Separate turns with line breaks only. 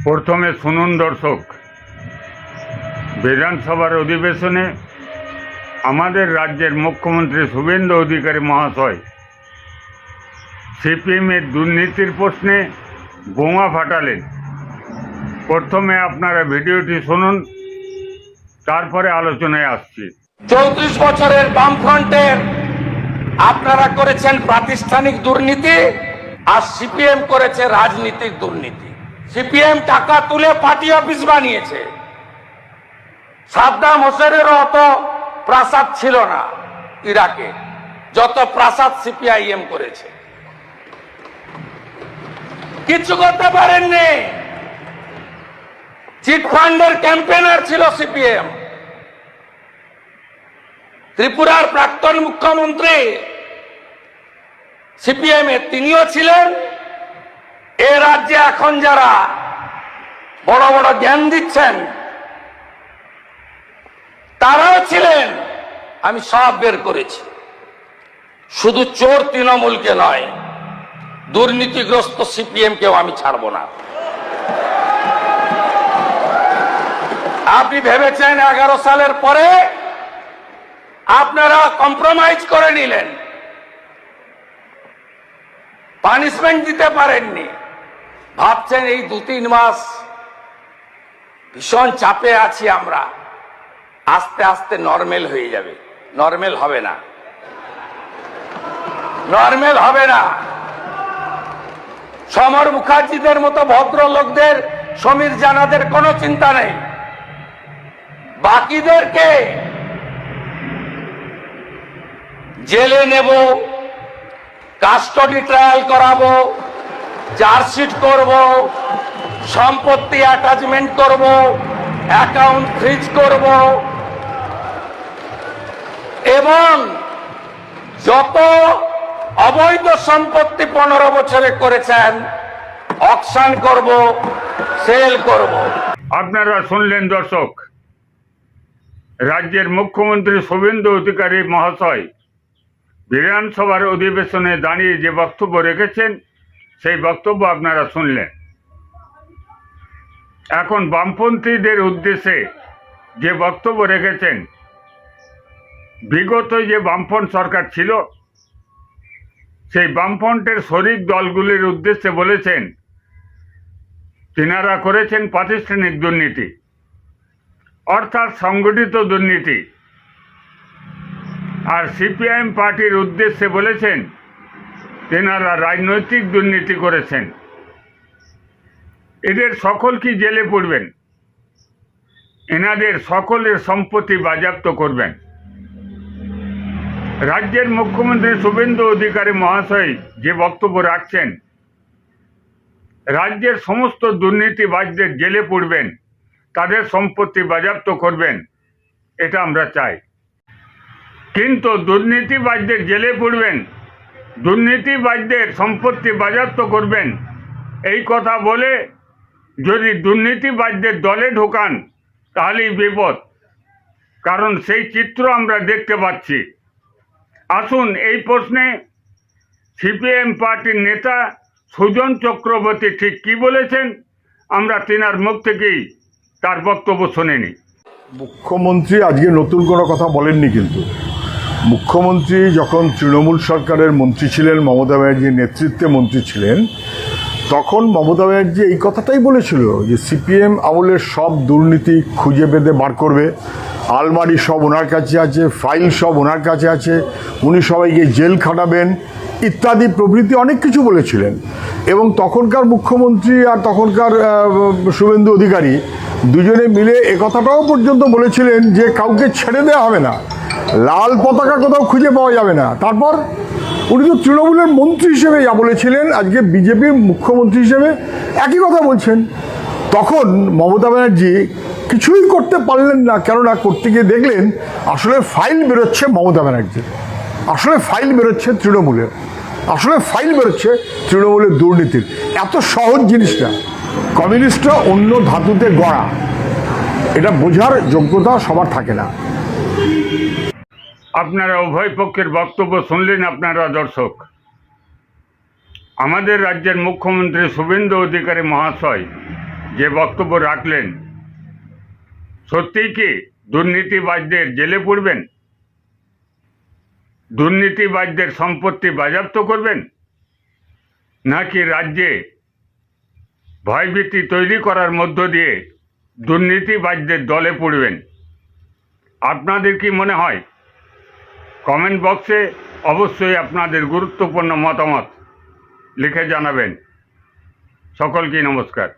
প্রথমে শুনুন দর্শক, বিধানসভার অধিবেশনে আমাদের রাজ্যের মুখ্যমন্ত্রী শুভেন্দু অধিকারী মহাশয় সিপিএমের দুর্নীতির প্রশ্নে বোমা ফাটালেন। প্রথমে আপনারা ভিডিওটি শুনুন, তারপরে আলোচনায় আসছি।
34 বছরের বামফ্রন্টের আপনারা করেছেন প্রাতিষ্ঠানিক দুর্নীতি, আর সিপিএম করেছে রাজনীতিক দুর্নীতি। সিপিএম টাকা তুলে পার্টি অফিস বানিয়েছে। সাদ্দাম হোসেনেরও অত প্রাসাদ ছিল না ইরাকে, যত প্রাসাদ সিপিআইএম করেছে। কিছু করতে পারেননি। চিটফান্ডের ক্যাম্পেনার ছিল সিপিএম। ত্রিপুরার প্রাক্তন মুখ্যমন্ত্রী সিপিএম এর তিনিও ছিলেন। এ রাজ্যে এখন যারা বড় বড় জ্ঞান দিচ্ছেন তারাও ছিলেন। আমি সব বের করেছি, শুধু চোর তৃণমূলকে নয়, দুর্নীতিগ্রস্ত সিপিএম কেও আমি ছাড়ব না। আপনি ভেবেছেন 11 সালের পরে আপনারা কম্প্রোমাইজ করে নিলেন, পানিশমেন্ট দিতে পারেননি। ভাবছেন এই 2-3 মাস ভীষণ চাপে আছি আমরা, আস্তে আস্তে নরমাল হয়ে যাবে। নরমাল হবে না, নরমাল হবে না। সমর মুখার্জিদের মতো ভদ্রলোকদের, সমীর জানাদের কোনো চিন্তা নেই। বাকিদেরকে জেলে নেব, কাস্টডি ট্রায়াল করাবো, চার্জশিট করব, সম্পত্তি অ্যাটাচমেন্ট করব, অ্যাকাউন্ট ফ্রিজ করব, এবং যত অবৈধ সম্পত্তি 15 বছরে করেছেন অকশন করব, সেল করব।
আপনারা শুনলেন দর্শক, রাজ্যের মুখ্যমন্ত্রী শুভেন্দু অধিকারী মহাশয় বিধানসভার অধিবেশনে দাঁড়িয়ে যে বক্তব্য রেখেছেন সেই বক্তব্য আপনারা শুনলেন। এখন বামপন্থীদের উদ্দেশ্যে যে বক্তব্য রেখেছেন, বিগত যে বামফ্রন্ট সরকার ছিল সেই বামফ্রন্টের শরিক দলগুলির উদ্দেশ্যে বলেছেন তিনারা করেছেন প্রাতিষ্ঠানিক দুর্নীতি, অর্থাৎ সংগঠিত দুর্নীতি। আর সিপিআইএম পার্টির উদ্দেশ্যে বলেছেন তেনারা রাজনৈতিক দুর্নীতি করেছেন। এদের সকল কি জেলে পড়বেন, এনাদের সকলের সম্পত্তি বাজেয়াপ্ত করবেন। রাজ্যের মুখ্যমন্ত্রী শুভেন্দু অধিকারী মহাশয় যে বক্তব্য রাখছেন, রাজ্যের সমস্ত দুর্নীতিবাজদের জেলে পড়বেন, তাদের সম্পত্তি বাজেয়াপ্ত করবেন, এটা আমরা চাই। কিন্তু দুর্নীতিবাজদের জেলে পড়বেন, দুর্নীতিবাজদের সম্পত্তি বাজেয়াপ্ত করবেন, এই কথা বলে যদি দুর্নীতিবাজদের দলে ঢোকান তাহলেই বিপদ, কারণ সেই চিত্র আমরা দেখতে পাচ্ছি। আসুন এই প্রশ্নে সিপিএম পার্টির নেতা সুজন চক্রবর্তী ঠিক কি বলেছেন, আমরা তেনার মুখ থেকেই তার বক্তব্য শুনে নিই।
মুখ্যমন্ত্রী আজকে নতুন কোনো কথা বলেননি, কিন্তু মুখ্যমন্ত্রী যখন তৃণমূল সরকারের মন্ত্রী ছিলেন, মমতা ব্যানার্জির নেতৃত্বে মন্ত্রী ছিলেন, তখন মমতা ব্যানার্জি এই কথাটাই বলেছিল যে সিপিএম আমলের সব দুর্নীতি খুঁজে বেঁধে বার করবে, আলমারি সব ওনার কাছে আছে, ফাইল সব ওনার কাছে আছে, উনি সবাইকে জেল খাটাবেন ইত্যাদি প্রভৃতি অনেক কিছু বলেছিলেন। এবং তখনকার মুখ্যমন্ত্রী আর তখনকার শুভেন্দু অধিকারী দুজনে মিলে একথাটাও পর্যন্ত বলেছিলেন যে কাউকে ছেড়ে দেওয়া হবে না, লাল পতাকা কোথাও খুঁজে পাওয়া যাবে না। তারপর উনি তো তৃণমূলের মন্ত্রী হিসেবে যা বলেছিলেন, আজকে বিজেপির মুখ্যমন্ত্রী হিসেবে একই কথা বলছেন। তখন মমতা ব্যানার্জি কিছুই করতে পারলেন না, কেননা করতে গিয়ে দেখলেন আসলে ফাইল বেরোচ্ছে মমতা ব্যানার্জির, আসলে ফাইল বেরোচ্ছে তৃণমূলের, আসলে ফাইল বেরোচ্ছে তৃণমূলের দুর্নীতির। এত সহজ জিনিসটা, কমিউনিস্টরা অন্য ধাতুতে গড়া, এটা বোঝার যোগ্যতা সবার থাকে না।
আপনারা উভয় পক্ষের বক্তব্য শুনলেন। আপনারা দর্শক, আমাদের রাজ্যের মুখ্যমন্ত্রী শুভেন্দু অধিকারী মহাশয় যে বক্তব্য রাখলেন, সত্যিই কি দুর্নীতিবাজদের জেলে পুরবেন? দুর্নীতিবাজদের সম্পত্তি বাজেয়াপ্ত করবেন, নাকি রাজ্যে ভয়ভীতি তৈরি করার মধ্য দিয়ে দুর্নীতিবাজদের দলে পুরবেন? আপনাদের কি মনে হয়? কমেন্ট বক্সে অবশ্যই আপনাদের গুরুত্বপূর্ণ মতামত লিখে জানাবেন। সকলকে নমস্কার।